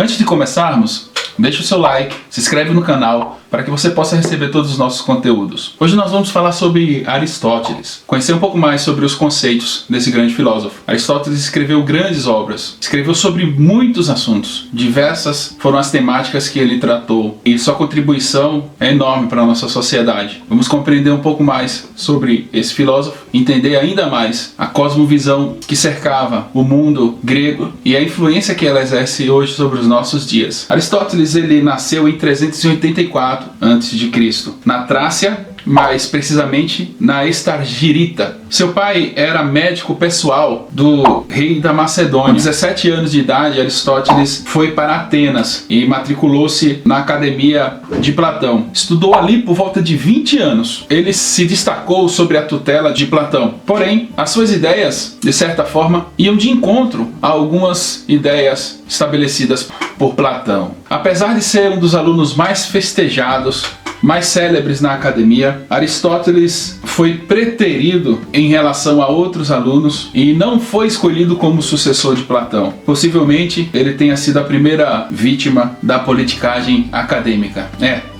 Antes de começarmos, deixa o seu like, se inscreve no canal para que você possa receber todos os nossos conteúdos. Hoje nós vamos falar sobre Aristóteles, conhecer um pouco mais sobre os conceitos desse grande filósofo. Aristóteles escreveu grandes obras, escreveu sobre muitos assuntos, diversas foram as temáticas que ele tratou e sua contribuição é enorme para a nossa sociedade. Vamos compreender um pouco mais sobre esse filósofo, entender ainda mais a cosmovisão que cercava o mundo grego e a influência que ela exerce hoje sobre os nossos dias. Aristóteles ele nasceu em 384 a.C., na Trácia, mais precisamente na Estargirita. Seu pai era médico pessoal do rei da Macedônia. Com 17 anos de idade, Aristóteles foi para Atenas e matriculou-se na academia de Platão. Estudou ali por volta de 20 anos. Ele se destacou sob a tutela de Platão. Porém, as suas ideias, de certa forma, iam de encontro a algumas ideias estabelecidas por Platão. Apesar de ser um dos alunos mais festejados, mais célebres na academia, Aristóteles foi preterido em relação a outros alunos e não foi escolhido como sucessor de Platão. Possivelmente ele tenha sido a primeira vítima da politicagem acadêmica.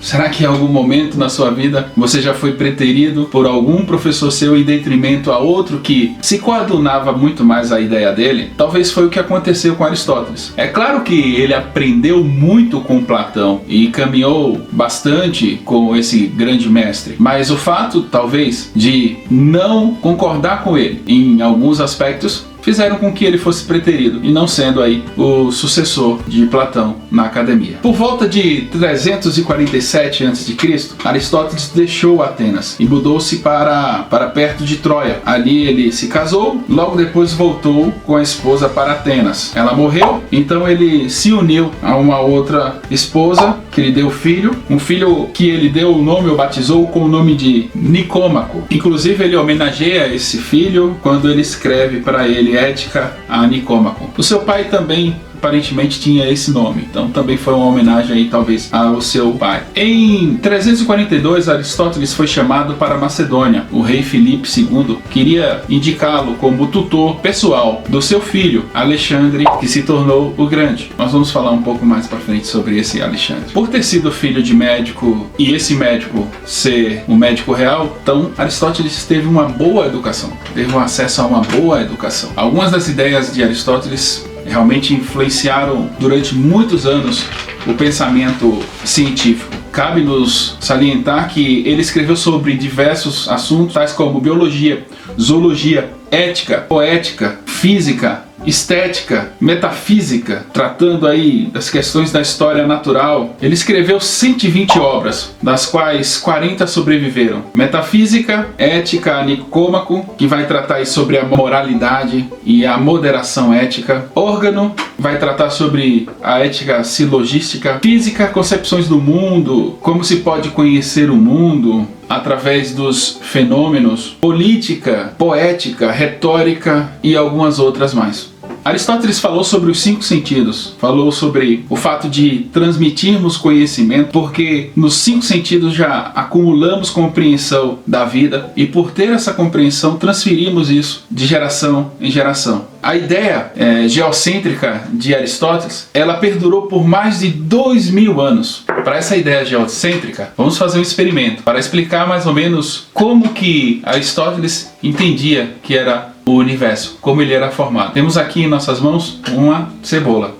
Será que em algum momento na sua vida você já foi preterido por algum professor seu em detrimento a outro que se coadunava muito mais à ideia dele? Talvez foi o que aconteceu com Aristóteles. É claro que ele aprendeu muito com Platão e caminhou bastante com esse grande mestre, mas o fato, talvez, de não concordar com ele em alguns aspectos fizeram com que ele fosse preterido e não sendo aí o sucessor de Platão na academia. Por volta de 347 a.C., Aristóteles deixou Atenas e mudou-se para perto de Troia. Ali ele se casou, logo depois voltou com a esposa para Atenas. Ela morreu, então ele se uniu a uma outra esposa que lhe deu filho, um filho que ele deu o nome ou batizou com o nome de Nicômaco. Inclusive ele homenageia esse filho quando ele escreve para ele Ética a Nicômaco. O seu pai também aparentemente tinha esse nome, então também foi uma homenagem aí talvez ao seu pai. Em 342 Aristóteles foi chamado para a Macedônia. O rei Filipe II queria indicá-lo como tutor pessoal do seu filho Alexandre, que se tornou o Grande. Nós vamos falar um pouco mais para frente sobre esse Alexandre. Por ter sido filho de médico e esse médico ser um médico real, então Aristóteles teve uma boa educação, teve um acesso a uma boa educação. Algumas das ideias de Aristóteles realmente influenciaram durante muitos anos o pensamento científico. Cabe-nos salientar que ele escreveu sobre diversos assuntos, tais como biologia, zoologia, ética, poética, física, estética, metafísica, tratando aí das questões da história natural. Ele escreveu 120 obras, das quais 40 sobreviveram. Metafísica, ética a Nicômaco, que vai tratar aí sobre a moralidade e a moderação ética. Órgano, vai tratar sobre a ética silogística. Física, concepções do mundo, como se pode conhecer o mundo através dos fenômenos. Política, poética, retórica e algumas outras mais. Aristóteles falou sobre os 5 sentidos, falou sobre o fato de transmitirmos conhecimento, porque nos 5 sentidos já acumulamos compreensão da vida e por ter essa compreensão transferimos isso de geração em geração. A ideia geocêntrica de Aristóteles, ela perdurou por mais de 2000 anos. Para essa ideia geocêntrica, vamos fazer um experimento para explicar mais ou menos como que Aristóteles entendia que era o universo, como ele era formado. Temos aqui em nossas mãos uma cebola.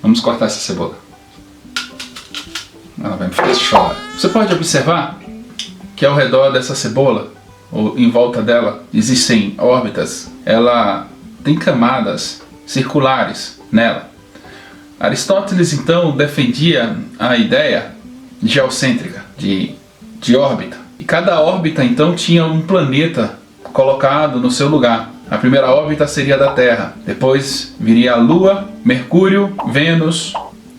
Vamos cortar essa cebola. Ela vai me fazer chorar. Você pode observar que ao redor dessa cebola, ou em volta dela, existem órbitas. Ela tem camadas circulares nela. Aristóteles então defendia a ideia geocêntrica de órbita. E cada órbita então tinha um planeta colocado no seu lugar. A primeira órbita seria da Terra, depois viria a Lua, Mercúrio, Vênus,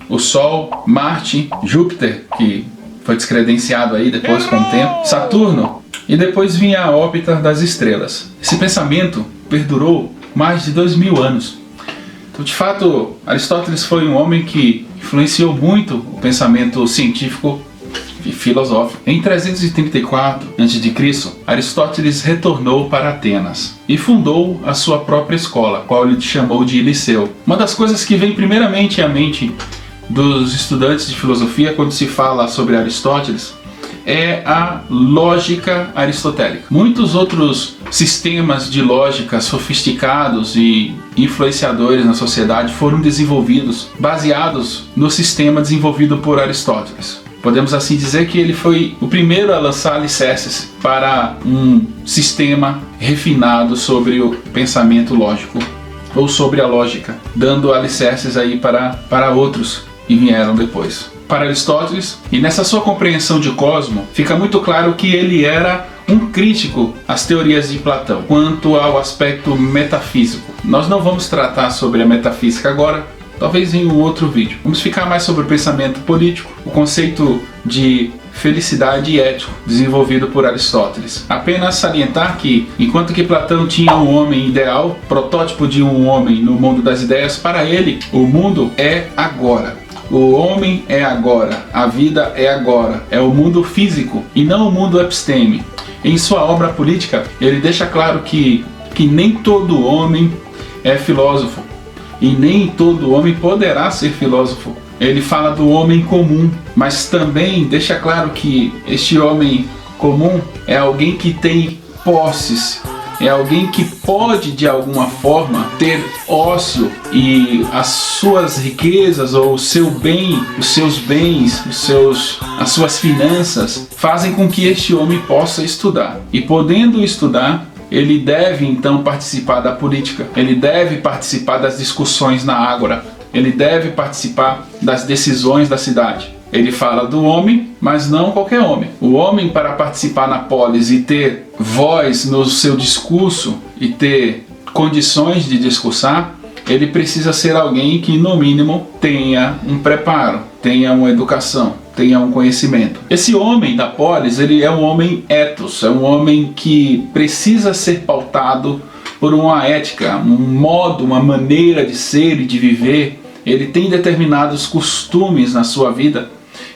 o Sol, Marte, Júpiter, que foi descredenciado aí depois com o tempo, Saturno, e depois vinha a órbita das estrelas. Esse pensamento perdurou mais de 2000 anos. Então, de fato, Aristóteles foi um homem que influenciou muito o pensamento científico e filosófico. Em 334 a.C., Aristóteles retornou para Atenas e fundou a sua própria escola, qual ele chamou de Liceu. Uma das coisas que vem primeiramente à mente dos estudantes de filosofia quando se fala sobre Aristóteles é a lógica aristotélica. Muitos outros sistemas de lógica sofisticados e influenciadores na sociedade foram desenvolvidos baseados no sistema desenvolvido por Aristóteles. Podemos assim dizer que ele foi o primeiro a lançar alicerces para um sistema refinado sobre o pensamento lógico ou sobre a lógica, dando alicerces aí para outros que vieram depois. Para Aristóteles, e nessa sua compreensão de cosmo, fica muito claro que ele era um crítico às teorias de Platão quanto ao aspecto metafísico. Nós não vamos tratar sobre a metafísica agora, talvez em um outro vídeo. Vamos ficar mais sobre o pensamento político, o conceito de felicidade e ético desenvolvido por Aristóteles. Apenas salientar que, enquanto que Platão tinha um homem ideal, protótipo de um homem no mundo das ideias, para ele o mundo é agora. O homem é agora, a vida é agora, é o mundo físico e não o mundo episteme. Em sua obra política, ele deixa claro que nem todo homem é filósofo e nem todo homem poderá ser filósofo. Ele fala do homem comum, mas também deixa claro que este homem comum é alguém que tem posses, é alguém que pode de alguma forma ter ócio e as suas riquezas ou o seu bem, os seus bens, as suas finanças fazem com que este homem possa estudar. E podendo estudar, ele deve então participar da política, ele deve participar das discussões na ágora, ele deve participar das decisões da cidade. Ele fala do homem, mas não qualquer homem. O homem, para participar na polis e ter voz no seu discurso e ter condições de discursar, ele precisa ser alguém que, no mínimo, tenha um preparo, tenha uma educação, tenha um conhecimento. Esse homem da polis, ele é um homem ethos, é um homem que precisa ser pautado por uma ética, um modo, uma maneira de ser e de viver. Ele tem determinados costumes na sua vida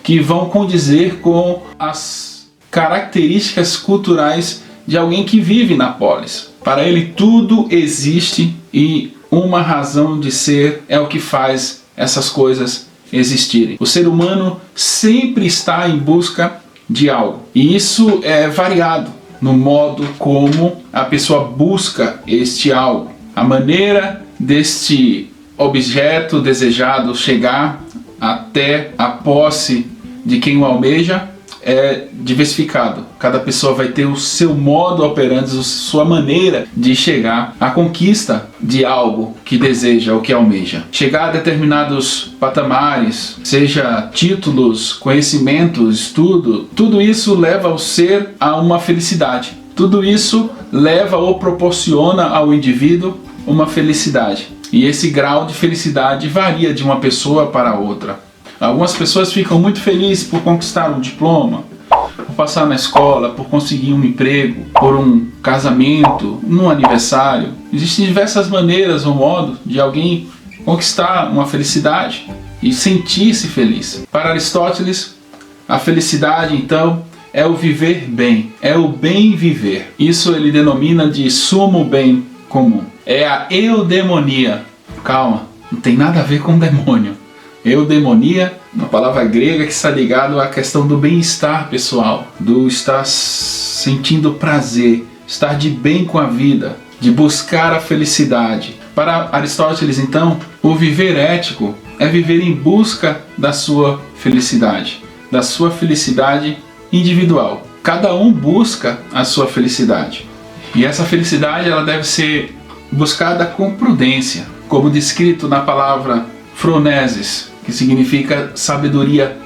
que vão condizer com as características culturais de alguém que vive na polis. Para ele tudo existe e uma razão de ser é o que faz essas coisas existirem. O ser humano sempre está em busca de algo e isso é variado no modo como a pessoa busca este algo. A maneira deste objeto desejado chegar até a posse de quem o almeja é diversificado. Cada pessoa vai ter o seu modo operandi, sua maneira de chegar à conquista de algo que deseja ou que almeja. Chegar a determinados patamares, seja títulos, conhecimentos, estudo, tudo isso leva o ser a uma felicidade. Tudo isso leva ou proporciona ao indivíduo uma felicidade. E esse grau de felicidade varia de uma pessoa para outra. Algumas pessoas ficam muito felizes por conquistar um diploma, por passar na escola, por conseguir um emprego, por um casamento, num aniversário. Existem diversas maneiras ou modos de alguém conquistar uma felicidade e sentir-se feliz. Para Aristóteles, a felicidade então é o viver bem, é o bem viver. Isso ele denomina de sumo bem comum. É a eudemonia. Calma, não tem nada a ver com demônio. Eudemonia, uma palavra grega que está ligada à questão do bem-estar pessoal, do estar sentindo prazer, estar de bem com a vida, de buscar a felicidade. Para Aristóteles, então, o viver ético é viver em busca da sua felicidade individual. Cada um busca a sua felicidade. E essa felicidade ela deve ser buscada com prudência, como descrito na palavra phronesis, que significa sabedoria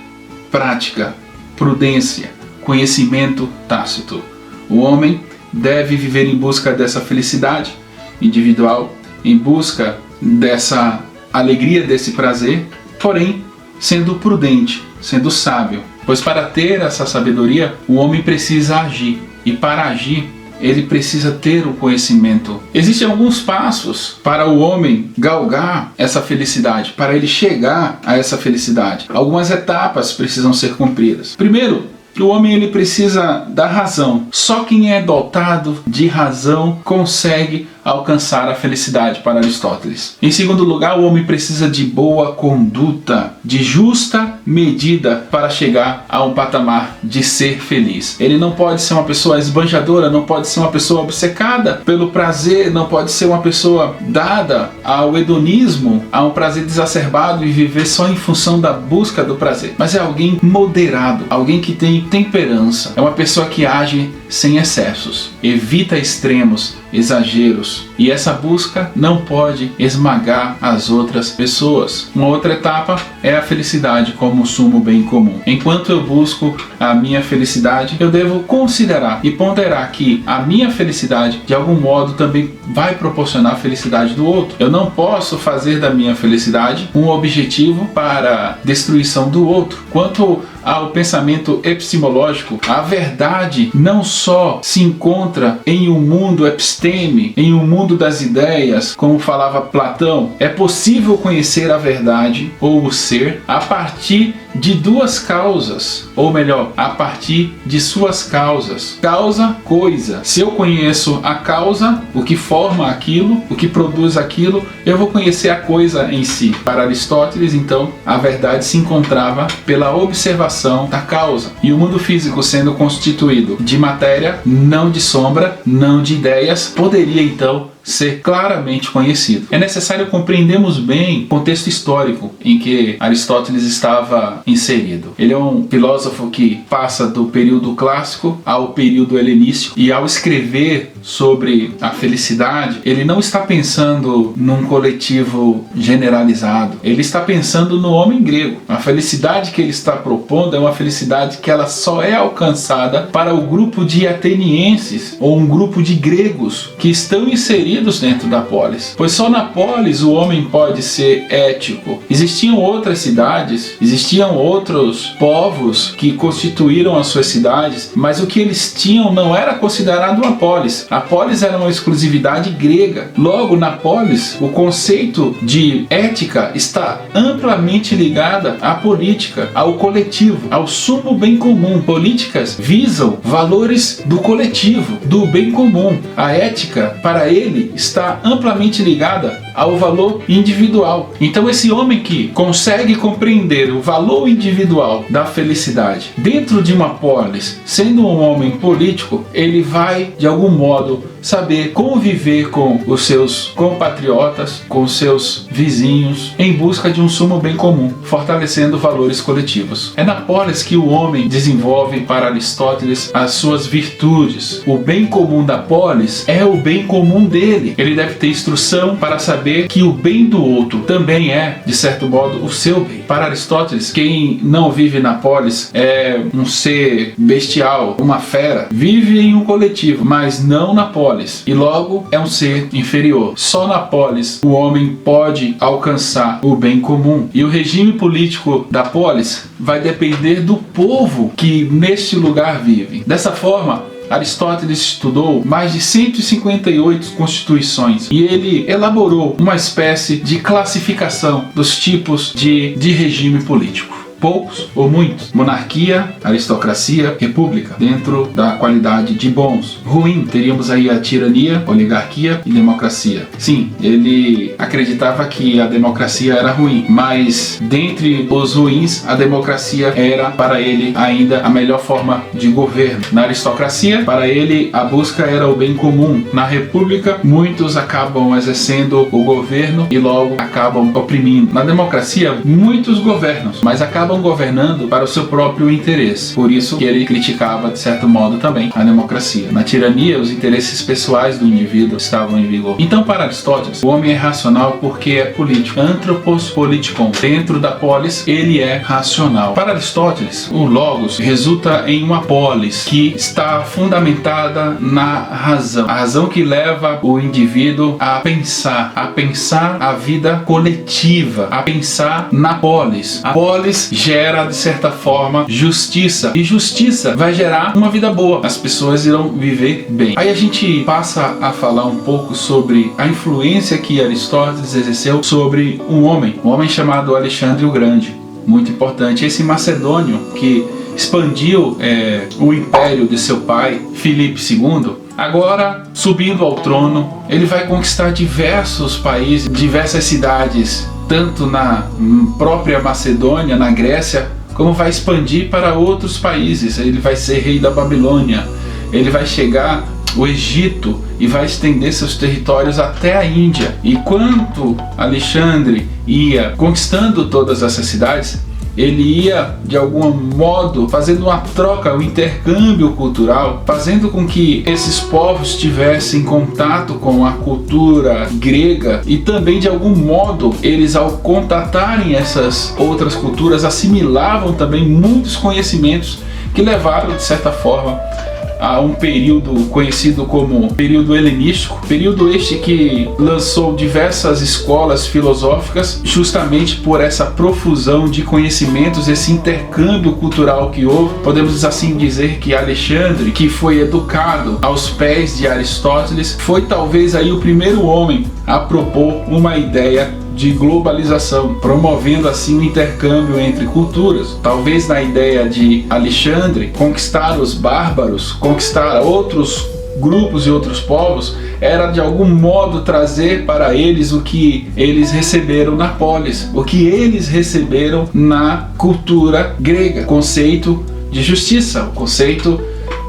prática, prudência, conhecimento tácito. O homem deve viver em busca dessa felicidade individual, em busca dessa alegria, desse prazer, porém sendo prudente, sendo sábio. Pois para ter essa sabedoria, o homem precisa agir. E para agir, ele precisa ter o conhecimento. Existem alguns passos para o homem galgar essa felicidade, para ele chegar a essa felicidade. Algumas etapas precisam ser cumpridas. Primeiro, O homem ele precisa da razão. Só quem é dotado de razão consegue alcançar a felicidade, para Aristóteles. Em segundo lugar, o homem precisa de boa conduta, de justa medida para chegar a um patamar de ser feliz. Ele não pode ser uma pessoa esbanjadora, não pode ser uma pessoa obcecada pelo prazer, não pode ser uma pessoa dada ao hedonismo, a um prazer exacerbado e viver só em função da busca do prazer. Mas é alguém moderado, alguém que tem temperança, é uma pessoa que age sem excessos, evita extremos, exageros, e essa busca não pode esmagar as outras pessoas. Uma outra etapa é a felicidade como sumo bem comum. Enquanto eu busco a minha felicidade, eu devo considerar e ponderar que a minha felicidade de algum modo também vai proporcionar a felicidade do outro. Eu não posso fazer da minha felicidade um objetivo para a destruição do outro. Quanto ao pensamento epistemológico, a verdade não só se encontra em um mundo episteme, em um mundo das ideias, como falava Platão. É possível conhecer a verdade ou o ser a partir de duas causas, ou melhor, a partir de suas causas. Causa, coisa. Se eu conheço a causa, o que forma aquilo, o que produz aquilo, eu vou conhecer a coisa em si. Para Aristóteles, então, a verdade se encontrava pela observação da causa. E o mundo físico sendo constituído de matéria, não de sombra, não de ideias, poderia então ser claramente conhecido. É necessário compreendermos bem o contexto histórico em que Aristóteles estava inserido. Ele é um filósofo que passa do período clássico ao período helenístico, e ao escrever sobre a felicidade, ele não está pensando num coletivo generalizado, ele está pensando no homem grego. A felicidade que ele está propondo é uma felicidade que ela só é alcançada para o grupo de atenienses ou um grupo de gregos que estão inseridos dentro da polis, pois só na polis o homem pode ser ético. Existiam outras cidades, existiam outros povos que constituíram as suas cidades, mas o que eles tinham não era considerado uma polis. A polis era uma exclusividade grega. Logo, na polis, o conceito de ética está amplamente ligada à política, ao coletivo, ao sumo bem comum. Políticas visam valores do coletivo, do bem comum. A ética, para ele, está amplamente ligada ao valor individual. Então esse homem que consegue compreender o valor individual da felicidade dentro de uma polis, sendo um homem político, ele vai de algum modo saber conviver com os seus compatriotas, com os seus vizinhos, em busca de um sumo bem comum, fortalecendo valores coletivos. É na polis que o homem desenvolve, para Aristóteles, as suas virtudes. O bem comum da polis é o bem comum dele. Ele deve ter instrução para saber que o bem do outro também é, de certo modo, o seu bem. Para Aristóteles, quem não vive na polis é um ser bestial, uma fera. Vive em um coletivo, mas não na polis. E logo é um ser inferior. Só na polis o homem pode alcançar o bem comum. E o regime político da polis vai depender do povo que neste lugar vive. Dessa forma, Aristóteles estudou mais de 158 constituições e ele elaborou uma espécie de classificação dos tipos de regime político. Poucos ou muitos. Monarquia, aristocracia, república, dentro da qualidade de bons. Ruim, teríamos aí a tirania, oligarquia e democracia. Sim, ele acreditava que a democracia era ruim, mas dentre os ruins, a democracia era para ele ainda a melhor forma de governo. Na aristocracia, para ele a busca era o bem comum. Na república, muitos acabam exercendo o governo e logo acabam oprimindo. Na democracia, muitos governam, mas acabam governando para o seu próprio interesse. Por isso que ele criticava, de certo modo, também a democracia. Na tirania, os interesses pessoais do indivíduo estavam em vigor. Então, para Aristóteles, o homem é racional porque é político. Anthropos politikon. Dentro da polis, ele é racional. Para Aristóteles, o logos resulta em uma polis que está fundamentada na razão. A razão que leva o indivíduo a pensar a vida coletiva, a pensar na polis. A polis gera, de certa forma, justiça. E justiça vai gerar uma vida boa. As pessoas irão viver bem. Aí a gente passa a falar um pouco sobre a influência que Aristóteles exerceu sobre um homem chamado Alexandre o Grande. Muito importante. Esse macedônio que expandiu o império de seu pai, Filipe II, agora, subindo ao trono, ele vai conquistar diversos países, diversas cidades, tanto na própria Macedônia, na Grécia, como vai expandir para outros países. Ele vai ser rei da Babilônia, ele vai chegar ao Egito e vai estender seus territórios até a Índia. E quando Alexandre ia conquistando todas essas cidades, ele ia, de algum modo, fazendo uma troca, um intercâmbio cultural, fazendo com que esses povos tivessem contato com a cultura grega e também, de algum modo, eles, ao contatarem essas outras culturas, assimilavam também muitos conhecimentos que levaram, de certa forma, a um período conhecido como período helenístico, período este que lançou diversas escolas filosóficas justamente por essa profusão de conhecimentos, esse intercâmbio cultural que houve. Podemos assim dizer que Alexandre, que foi educado aos pés de Aristóteles, foi talvez aí o primeiro homem a propor uma ideia de globalização, promovendo assim o intercâmbio entre culturas. Talvez na ideia de Alexandre, conquistar os bárbaros, conquistar outros grupos e outros povos, era de algum modo trazer para eles o que eles receberam na polis, o que eles receberam na cultura grega, o conceito de justiça, o conceito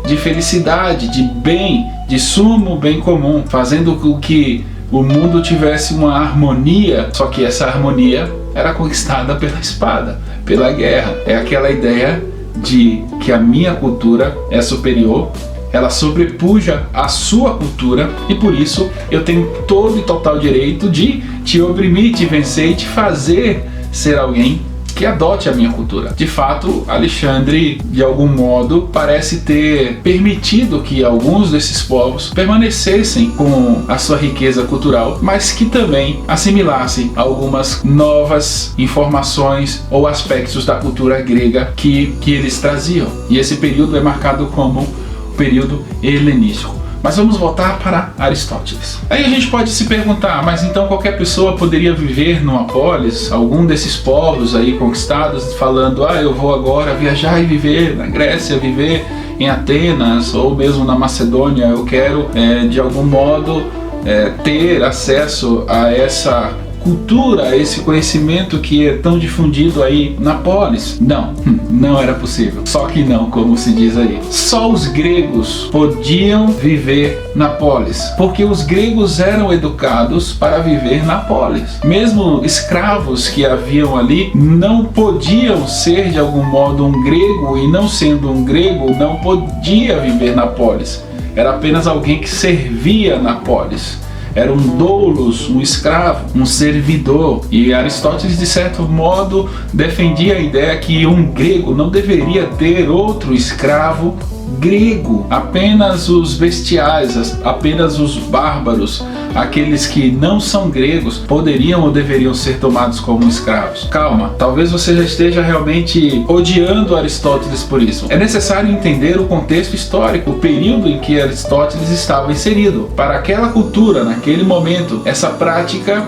de felicidade, de bem, de sumo bem comum, fazendo com que o mundo tivesse uma harmonia, só que essa harmonia era conquistada pela espada, pela guerra. É aquela ideia de que a minha cultura é superior, ela sobrepuja a sua cultura e por isso eu tenho todo e total direito de te oprimir, te vencer e te fazer ser alguém que adote a minha cultura. De fato, Alexandre, de algum modo, parece ter permitido que alguns desses povos permanecessem com a sua riqueza cultural, mas que também assimilassem algumas novas informações ou aspectos da cultura grega que eles traziam. E esse período é marcado como o período helenístico. Mas vamos voltar para Aristóteles. Aí a gente pode se perguntar, mas então qualquer pessoa poderia viver numa polis, algum desses povos aí conquistados, falando, eu vou agora viajar e viver na Grécia, viver em Atenas, ou mesmo na Macedônia, eu quero de algum modo ter acesso a essa cultura, esse conhecimento que é tão difundido aí na polis? Não era possível. Só que não, como se diz aí. Só os gregos podiam viver na polis, porque os gregos eram educados para viver na polis. Mesmo escravos que haviam ali não podiam ser de algum modo um grego, e não sendo um grego não podia viver na polis. Era apenas alguém que servia na polis. Era um doulos, um escravo, um servidor. E Aristóteles, de certo modo, defendia a ideia que um grego não deveria ter outro escravo grego. Apenas os bestiais, apenas os bárbaros, aqueles que não são gregos, poderiam ou deveriam ser tomados como escravos. Calma, talvez você já esteja realmente odiando Aristóteles por isso. É necessário entender o contexto histórico, o período em que Aristóteles estava inserido. Para aquela cultura, naquele momento, essa prática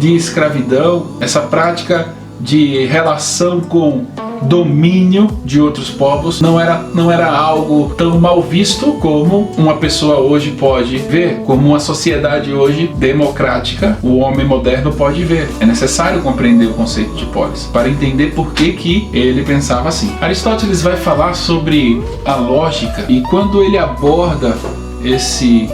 de escravidão, essa prática de relação com domínio de outros povos não era algo tão mal visto como uma pessoa hoje pode ver, como uma sociedade hoje democrática, o homem moderno pode ver. É necessário compreender o conceito de polis para entender por que ele pensava assim. Aristóteles vai falar sobre a lógica, e quando ele aborda esse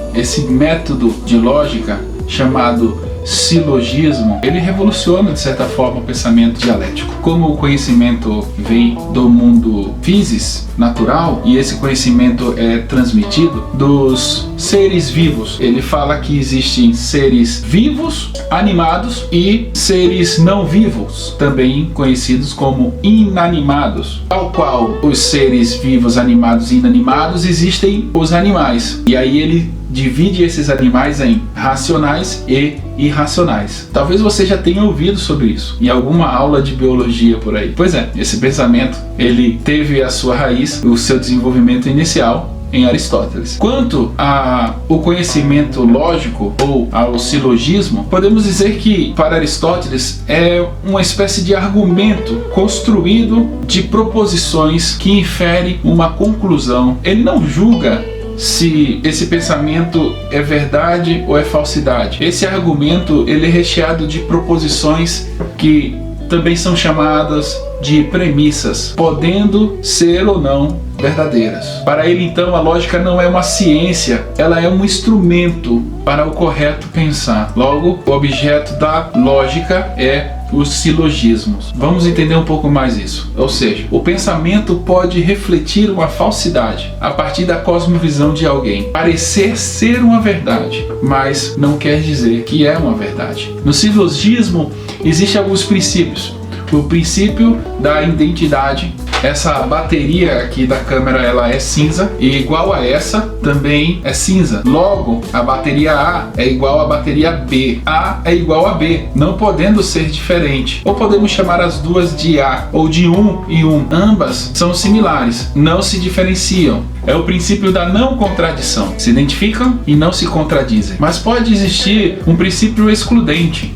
método de lógica chamado silogismo, ele revoluciona de certa forma o pensamento dialético. Como o conhecimento vem do mundo physis, natural, e esse conhecimento é transmitido dos seres vivos. Ele fala que existem seres vivos, animados, e seres não vivos, também conhecidos como inanimados. Tal qual os seres vivos, animados e inanimados, existem os animais. E aí ele divide esses animais em racionais e irracionais. Talvez você já tenha ouvido sobre isso em alguma aula de biologia por aí. Pois é, esse pensamento, ele teve a sua raiz, o seu desenvolvimento inicial em Aristóteles. Quanto ao conhecimento lógico ou ao silogismo, podemos dizer que para Aristóteles é uma espécie de argumento construído de proposições que infere uma conclusão. Ele não julga se esse pensamento é verdade ou é falsidade. Esse argumento ele é recheado de proposições que também são chamadas de premissas, podendo ser ou não verdadeiras. Para ele, então, a lógica não é uma ciência, ela é um instrumento para o correto pensar. Logo, o objeto da lógica é os silogismos. Vamos entender um pouco mais isso. Ou seja, o pensamento pode refletir uma falsidade a partir da cosmovisão de alguém. Parecer ser uma verdade, mas não quer dizer que é uma verdade. No silogismo existem alguns princípios. O princípio da identidade. Essa bateria aqui da câmera ela é cinza e igual a essa também é cinza. Logo, a bateria A é igual à bateria B. A é igual a B, não podendo ser diferente. Ou podemos chamar as duas de A ou de um e um. Ambas são similares, não se diferenciam. É o princípio da não contradição. Se identificam e não se contradizem. Mas pode existir um princípio excludente,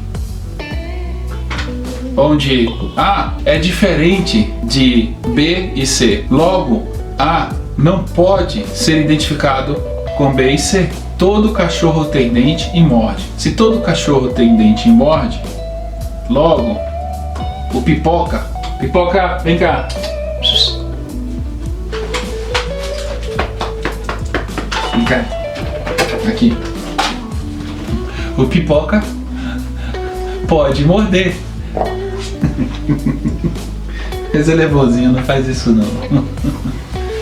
onde A é diferente de B e C. Logo, A não pode ser identificado com B e C. Todo cachorro tem dente e morde. Se todo cachorro tem dente e morde, logo, o Pipoca, vem cá. Vem cá. Aqui. O Pipoca pode morder. Esse é levozinho, não faz isso não.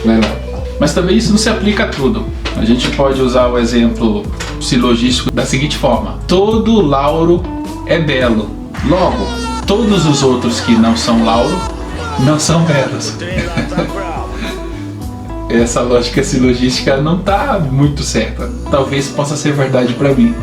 Vai lá. Mas também isso não se aplica a tudo. A gente pode usar o exemplo silogístico da seguinte forma: todo lauro é belo. Logo, todos os outros que não são lauro não são belos. Essa lógica silogística não está muito certa. Talvez possa ser verdade para mim.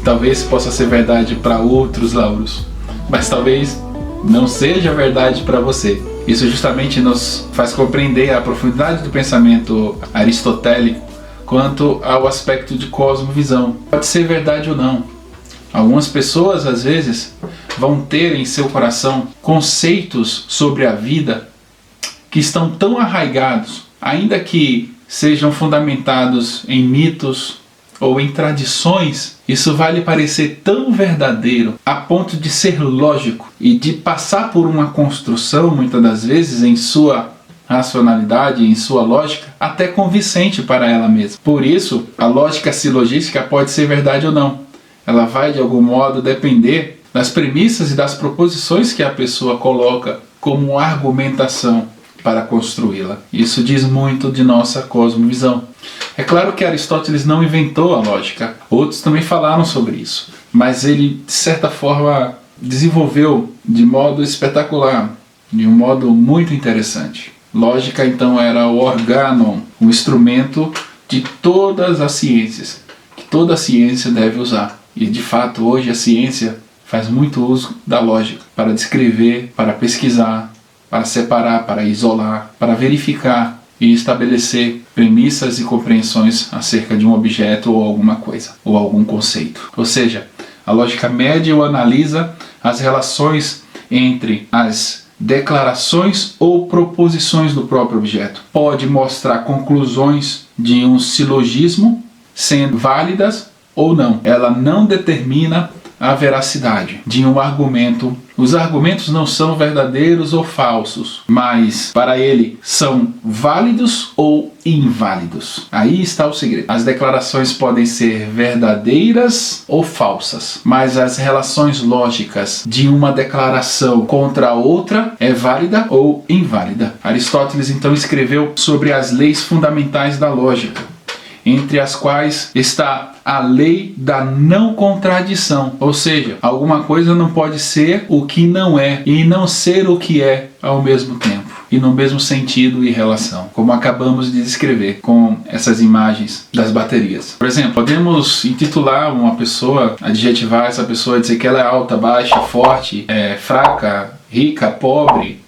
Talvez possa ser verdade para outros lauros. Mas talvez não seja verdade para você. Isso justamente nos faz compreender a profundidade do pensamento aristotélico quanto ao aspecto de cosmovisão. Pode ser verdade ou não. Algumas pessoas, às vezes, vão ter em seu coração conceitos sobre a vida que estão tão arraigados, ainda que sejam fundamentados em mitos ou em tradições, isso vai lhe parecer tão verdadeiro a ponto de ser lógico e de passar por uma construção, muitas das vezes, em sua racionalidade, em sua lógica, até convincente para ela mesma. Por isso, a lógica silogística pode ser verdade ou não. Ela vai, de algum modo, depender das premissas e das proposições que a pessoa coloca como argumentação para construí-la. Isso diz muito de nossa cosmovisão. É claro que Aristóteles não inventou a lógica, outros também falaram sobre isso, mas ele, de certa forma, desenvolveu de modo espetacular, de um modo muito interessante. Lógica, então, era o organon, o instrumento de todas as ciências, que toda ciência deve usar. E, de fato, hoje a ciência faz muito uso da lógica para descrever, para pesquisar, para separar, para isolar, para verificar e estabelecer premissas e compreensões acerca de um objeto ou alguma coisa, ou algum conceito. Ou seja, a lógica mede ou analisa as relações entre as declarações ou proposições do próprio objeto. Pode mostrar conclusões de um silogismo sendo válidas ou não. Ela não determina a veracidade de um argumento. Os argumentos não são verdadeiros ou falsos, mas para ele são válidos ou inválidos. Aí está o segredo. As declarações podem ser verdadeiras ou falsas, mas as relações lógicas de uma declaração contra a outra é válida ou inválida. Aristóteles então escreveu sobre as leis fundamentais da lógica, entre as quais está a lei da não contradição, ou seja, alguma coisa não pode ser o que não é e não ser o que é ao mesmo tempo e no mesmo sentido e relação, como acabamos de descrever com essas imagens das baterias. Por exemplo, podemos intitular uma pessoa, adjetivar essa pessoa, dizer que ela é alta, baixa, forte, fraca, rica, pobre,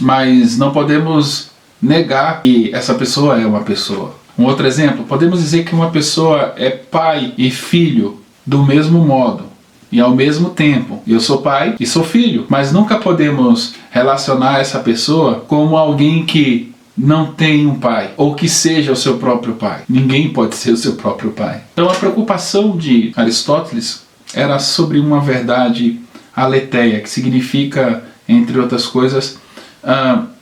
mas não podemos negar que essa pessoa é uma pessoa. Um outro exemplo, podemos dizer que uma pessoa é pai e filho do mesmo modo e ao mesmo tempo. Eu sou pai e sou filho, mas nunca podemos relacionar essa pessoa como alguém que não tem um pai, ou que seja o seu próprio pai. Ninguém pode ser o seu próprio pai. Então a preocupação de Aristóteles era sobre uma verdade aletheia, que significa, entre outras coisas,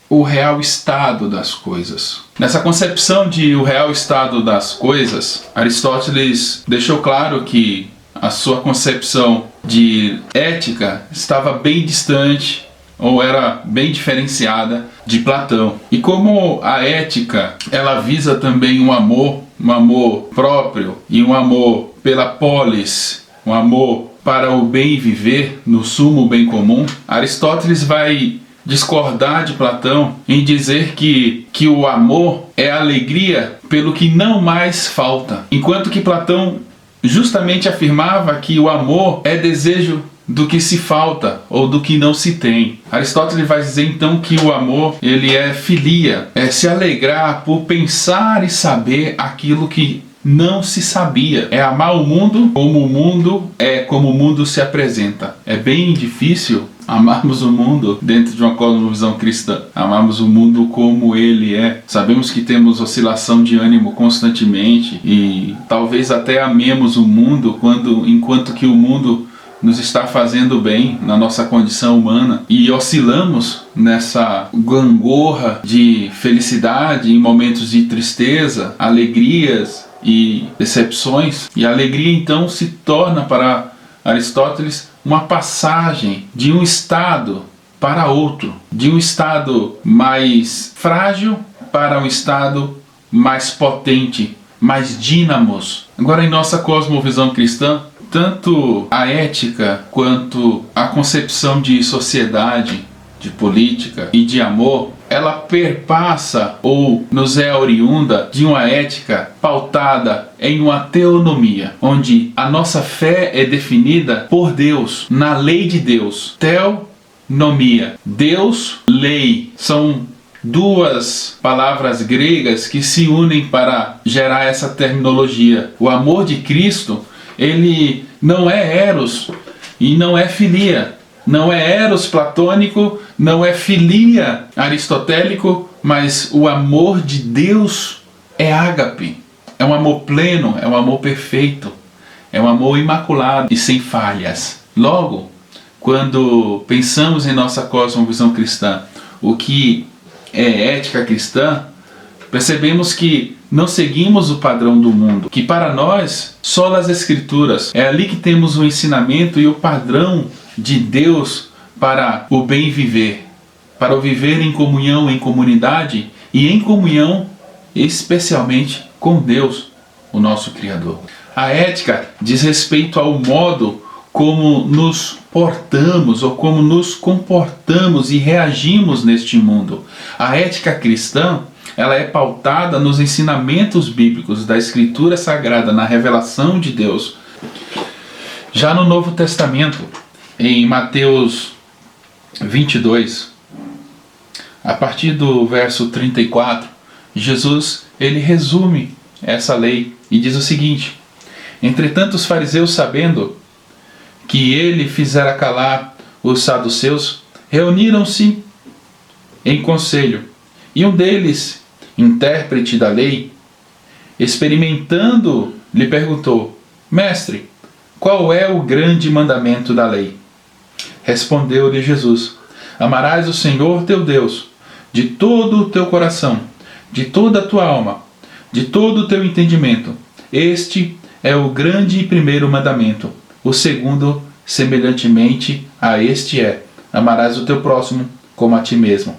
o real estado das coisas. Nessa concepção de o real estado das coisas, Aristóteles deixou claro que a sua concepção de ética estava bem distante ou era bem diferenciada de Platão. E como a ética, ela visa também um amor próprio e um amor pela polis, um amor para o bem viver, no sumo bem comum, Aristóteles vai discordar de Platão em dizer que o amor é alegria pelo que não mais falta, enquanto que Platão justamente afirmava que o amor é desejo do que se falta ou do que não se tem. Aristóteles vai dizer então que o amor, ele é filia, é se alegrar por pensar e saber aquilo que não se sabia. É amar o mundo como o mundo se apresenta. É bem difícil amarmos o mundo dentro de uma cosmovisão cristã. Amarmos o mundo como ele é. Sabemos que temos oscilação de ânimo constantemente e talvez até amemos o mundo enquanto que o mundo nos está fazendo bem na nossa condição humana e oscilamos nessa gangorra de felicidade em momentos de tristeza, alegrias e decepções. E a alegria então se torna para Aristóteles uma passagem de um estado para outro, de um estado mais frágil para um estado mais potente, mais dínamos. Agora, em nossa cosmovisão cristã, tanto a ética quanto a concepção de sociedade, de política e de amor, ela perpassa ou nos é oriunda de uma ética pautada em uma teonomia, onde a nossa fé é definida por Deus, na lei de Deus. Teonomia, Deus, lei, são duas palavras gregas que se unem para gerar essa terminologia. O amor de Cristo, ele não é eros e não é filia. Não é eros platônico, não é filia aristotélico, mas o amor de Deus é ágape. É um amor pleno, é um amor perfeito, é um amor imaculado e sem falhas. Logo, quando pensamos em nossa cosmovisão cristã, o que é ética cristã, percebemos que não seguimos o padrão do mundo, que para nós, só as Escrituras, é ali que temos o ensinamento e o padrão de Deus para o bem viver, para o viver em comunhão, em comunidade e em comunhão especialmente com Deus, o nosso Criador. A ética diz respeito ao modo como nos portamos ou como nos comportamos e reagimos neste mundo. A ética cristã, ela é pautada nos ensinamentos bíblicos da Escritura Sagrada, na revelação de Deus. Já no Novo Testamento, em Mateus 22, a partir do verso 34, Jesus ele resume essa lei e diz o seguinte: entretanto os fariseus, sabendo que ele fizera calar os saduceus, reuniram-se em conselho, e um deles, intérprete da lei, experimentando, lhe perguntou: mestre, qual é o grande mandamento da lei? Respondeu-lhe Jesus: amarás o Senhor teu Deus de todo o teu coração, de toda a tua alma, de todo o teu entendimento. Este é o grande e primeiro mandamento. O segundo, semelhantemente a este, é: amarás o teu próximo como a ti mesmo.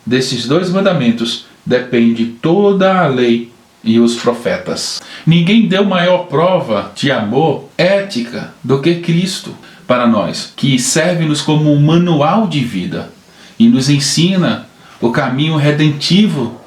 Desses dois mandamentos depende toda a lei e os profetas. Ninguém deu maior prova de amor ética do que Cristo para nós, que serve-nos como um manual de vida e nos ensina o caminho redentivo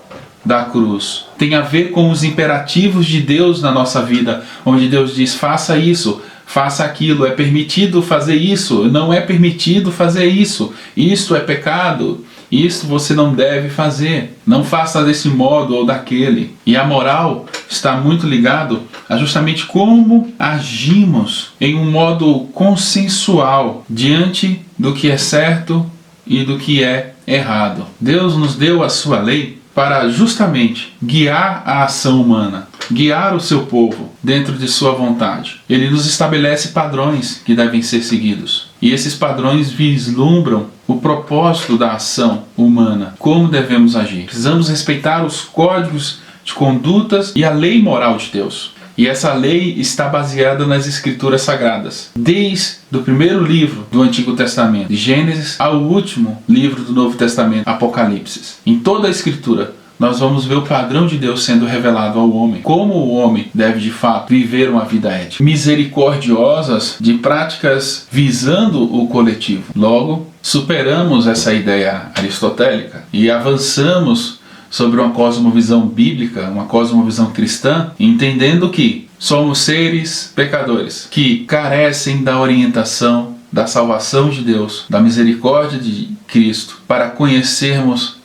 da cruz. Tem a ver com os imperativos de Deus na nossa vida, onde Deus diz: faça isso, faça aquilo, é permitido fazer isso, não é permitido fazer isso, isso é pecado, Isso você não deve fazer. Não faça desse modo ou daquele. E a moral está muito ligado a justamente como agimos em um modo consensual diante do que é certo e do que é errado. Deus nos deu a sua lei para justamente guiar a ação humana, guiar o seu povo dentro de sua vontade. Ele nos estabelece padrões que devem ser seguidos. E esses padrões vislumbram o propósito da ação humana, como devemos agir. Precisamos respeitar os códigos de condutas e a lei moral de Deus. E essa lei está baseada nas Escrituras Sagradas, desde o primeiro livro do Antigo Testamento, de Gênesis, ao último livro do Novo Testamento, Apocalipse. Em toda a Escritura, nós vamos ver o padrão de Deus sendo revelado ao homem. Como o homem deve, de fato, viver uma vida ética, misericordiosas, de práticas visando o coletivo. Logo, superamos essa ideia aristotélica e avançamos sobre uma cosmovisão bíblica, uma cosmovisão cristã, entendendo que somos seres pecadores, que carecem da orientação, da salvação de Deus, da misericórdia de Cristo, para conhecermos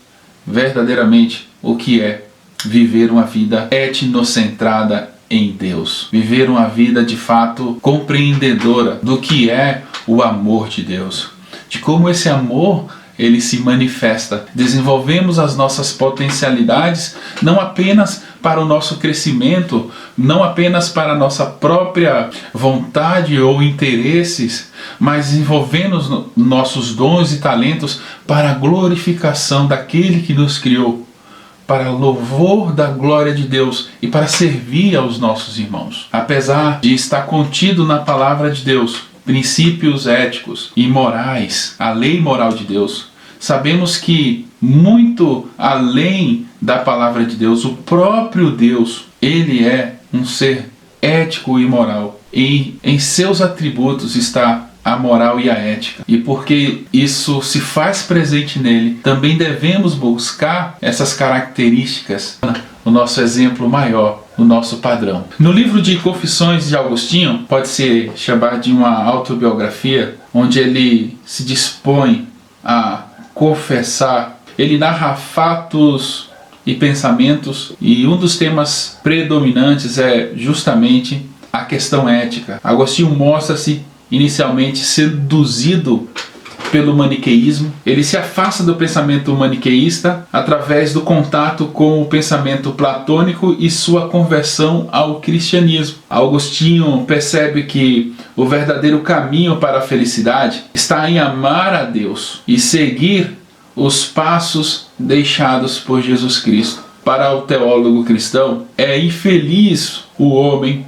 verdadeiramente o que é viver uma vida etnocentrada em Deus. Viver uma vida de fato compreendedora do que é o amor de Deus, de como esse amor ele se manifesta. Desenvolvemos as nossas potencialidades não apenas para o nosso crescimento, não apenas para a nossa própria vontade ou interesses, mas desenvolvemos nossos dons e talentos para a glorificação daquele que nos criou, para louvor da glória de Deus e para servir aos nossos irmãos. Apesar de estar contido na palavra de Deus princípios éticos e morais, a lei moral de Deus, sabemos que muito além da palavra de Deus, o próprio Deus, ele é um ser ético e moral. E em seus atributos está a moral e a ética. E porque isso se faz presente nele, também devemos buscar essas características, o nosso exemplo maior, o nosso padrão. No livro de Confissões de Agostinho, pode ser chamado de uma autobiografia, onde ele se dispõe a confessar, ele narra fatos e pensamentos, e um dos temas predominantes é justamente a questão ética. Agostinho mostra-se inicialmente seduzido pelo maniqueísmo. Ele se afasta do pensamento maniqueísta através do contato com o pensamento platônico e sua conversão ao cristianismo. Agostinho percebe que o verdadeiro caminho para a felicidade está em amar a Deus e seguir os passos deixados por Jesus Cristo. Para o teólogo cristão, é infeliz o homem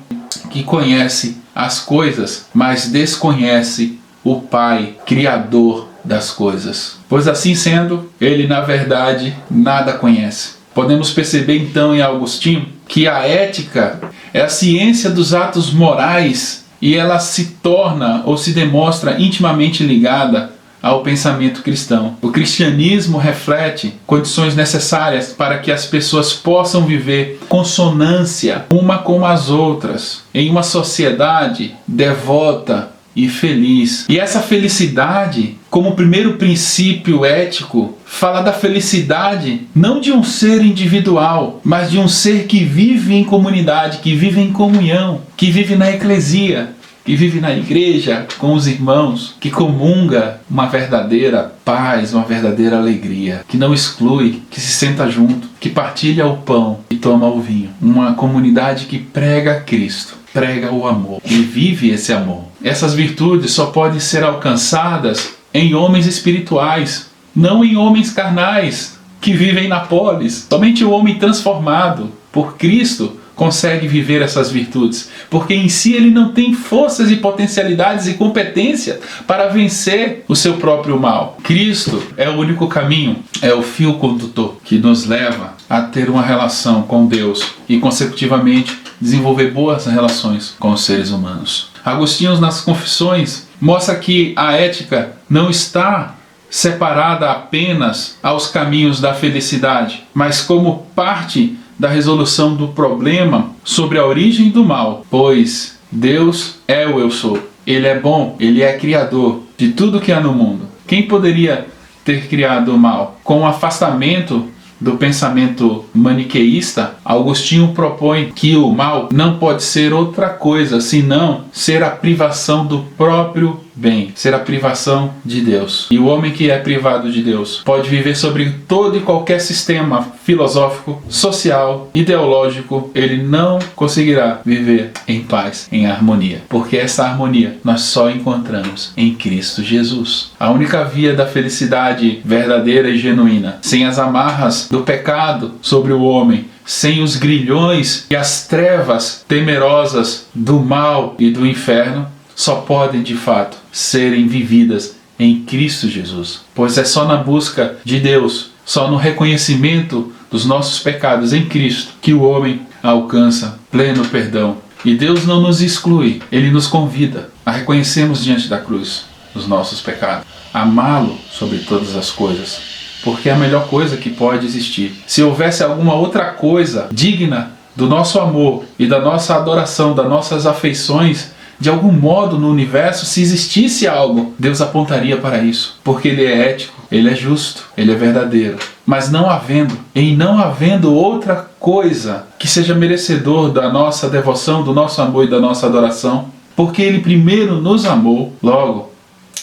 que conhece as coisas, mas desconhece o Pai, Criador das coisas. Pois assim sendo, ele na verdade nada conhece. Podemos perceber então em Agostinho que a ética é a ciência dos atos morais e ela se torna ou se demonstra intimamente ligada ao pensamento cristão. O cristianismo reflete condições necessárias para que as pessoas possam viver consonância uma com as outras, em uma sociedade devota e feliz. E essa felicidade, como primeiro princípio ético, fala da felicidade não de um ser individual, mas de um ser que vive em comunidade, que vive em comunhão, que vive na eclesia, que vive na igreja com os irmãos, que comunga uma verdadeira paz, uma verdadeira alegria, que não exclui, que se senta junto, que partilha o pão e toma o vinho. Uma comunidade que prega Cristo, prega o amor e vive esse amor. Essas virtudes só podem ser alcançadas em homens espirituais, não em homens carnais que vivem na polis. Somente o homem transformado por Cristo consegue viver essas virtudes, porque em si ele não tem forças e potencialidades e competência para vencer o seu próprio mal. Cristo é o único caminho, é o fio condutor que nos leva a ter uma relação com Deus e, consecutivamente, desenvolver boas relações com os seres humanos. Agostinho, nas Confissões, mostra que a ética não está separada apenas aos caminhos da felicidade, mas como parte da resolução do problema sobre a origem do mal, pois Deus é o Eu Sou. Ele é bom, Ele é criador de tudo que há no mundo. Quem poderia ter criado o mal. Com o afastamento do pensamento maniqueísta, Agostinho propõe que o mal não pode ser outra coisa senão ser a privação do próprio bem, ser a privação de Deus. E o homem que é privado de Deus pode viver sobre todo e qualquer sistema filosófico, social, ideológico, ele não conseguirá viver em paz, em harmonia, porque essa harmonia nós só encontramos em Cristo Jesus. A única via da felicidade verdadeira e genuína, sem as amarras do pecado sobre o homem, sem os grilhões e as trevas temerosas do mal e do inferno, só podem de fato serem vividas em Cristo Jesus. Pois é só na busca de Deus, só no reconhecimento dos nossos pecados em Cristo, que o homem alcança pleno perdão. E Deus não nos exclui, Ele nos convida a reconhecermos diante da cruz os nossos pecados, amá-lo sobre todas as coisas, porque é a melhor coisa que pode existir. Se houvesse alguma outra coisa digna do nosso amor e da nossa adoração, das nossas afeições, de algum modo no universo, se existisse algo, Deus apontaria para isso, porque Ele é ético, Ele é justo, Ele é verdadeiro. Mas não havendo outra coisa que seja merecedor da nossa devoção, do nosso amor e da nossa adoração, porque Ele primeiro nos amou, logo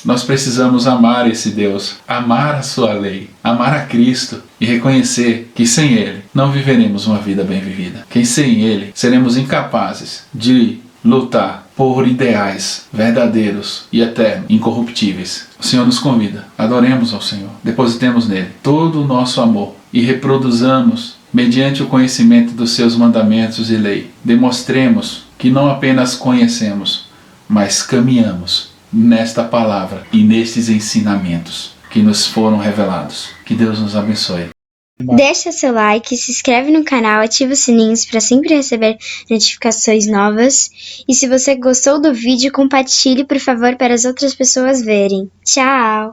nós precisamos amar esse Deus, amar a sua lei, amar a Cristo e reconhecer que sem Ele não viveremos uma vida bem vivida, que sem Ele seremos incapazes de lutar por ideais verdadeiros e eternos, incorruptíveis. O Senhor nos convida, adoremos ao Senhor, depositemos nele todo o nosso amor e reproduzamos, mediante o conhecimento dos seus mandamentos e lei, demonstremos que não apenas conhecemos, mas caminhamos nesta palavra e nestes ensinamentos que nos foram revelados. Que Deus nos abençoe. Deixa seu like, se inscreve no canal, ativa os sininhos para sempre receber notificações novas. E se você gostou do vídeo, compartilhe por favor para as outras pessoas verem. Tchau!